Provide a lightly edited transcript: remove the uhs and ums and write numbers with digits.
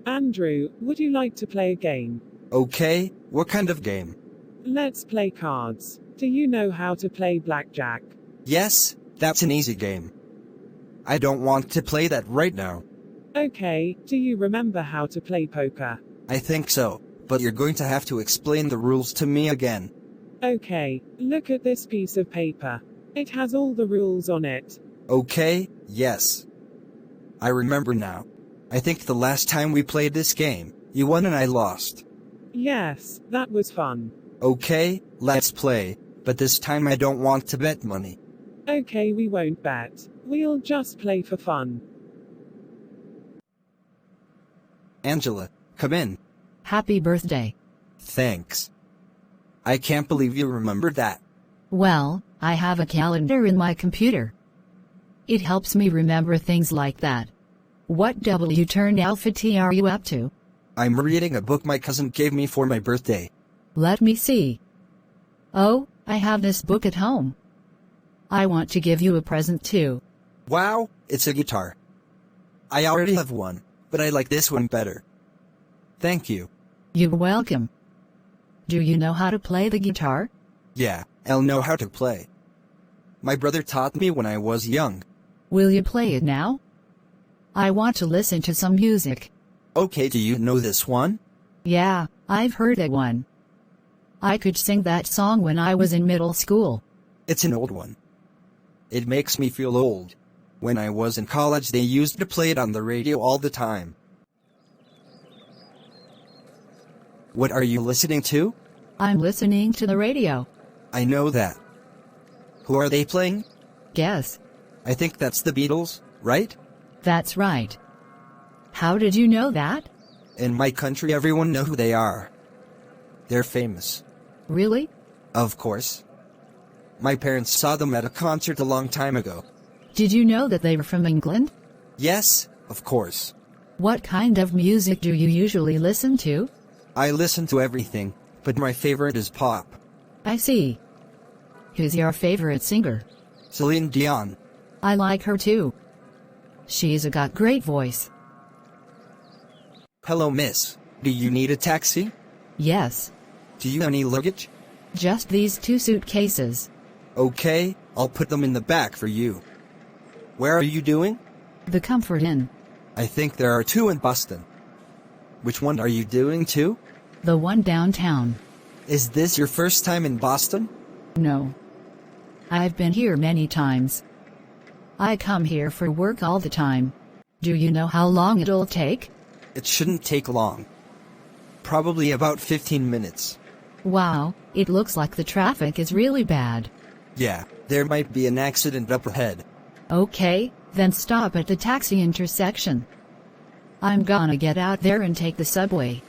Andrew, would you like to play a game? Okay, what kind of game? Let's play cards. Do you know how to play blackjack? Yes, that's an easy game. I don't want to play that right now. Okay, do you remember how to play poker? I think so, but you're going to have to explain the rules to me again. Okay, look at this piece of paper. It has all the rules on it. Okay, yes. I remember now. I think the last time we played this game, you won and I lost. Yes, that was fun. Okay, let's play, but this time I don't want to bet money. Okay, we won't bet. We'll just play for fun. Angela, come in. Happy birthday. Thanks. I can't believe you remembered that. Well, I have a calendar in my computer. It helps me remember things like that. What W turned Alpha T are you up to? I'm reading a book my cousin gave me for my birthday. Let me see. Oh, I have this book at home. I want to give you a present too. Wow, it's a guitar. I already have one, but I like this one better. Thank you. You're welcome. Do you know how to play the guitar? Yeah, I'll know how to play. My brother taught me when I was young. Will you play it now? I want to listen to some music. Okay, do you know this one? Yeah, I've heard that one. I could sing that song when I was in middle school. It's an old one. It makes me feel old. When I was in college, they used to play it on the radio all the time. What are you listening to? I'm listening to the radio. I know that. Who are they playing? Guess. I think that's the Beatles, right? That's right. How did you know that? In my country, everyone knows who they are. They're famous. Really? Of course. My parents saw them at a concert a long time ago. Did you know that they were from England? Yes, of course. What kind of music do you usually listen to? I listen to everything, but my favorite is pop. I see. Who's your favorite singer? Celine Dion. I like her too. She's got great voice. Hello, miss. Do you need a taxi? Yes. Do you have any luggage? Just these 2 suitcases. Okay, I'll put them in the back for you. Where are you doing? The Comfort Inn. I think there are 2 in Boston. Which one are you doing to? The one downtown. Is this your first time in Boston? No. I've been here many times. I come here for work all the time. Do you know how long it'll take? It shouldn't take long. Probably about 15 minutes. Wow, it looks like the traffic is really bad. Yeah, there might be an accident up ahead. Okay, then stop at the taxi intersection. I'm gonna get out there and take the subway.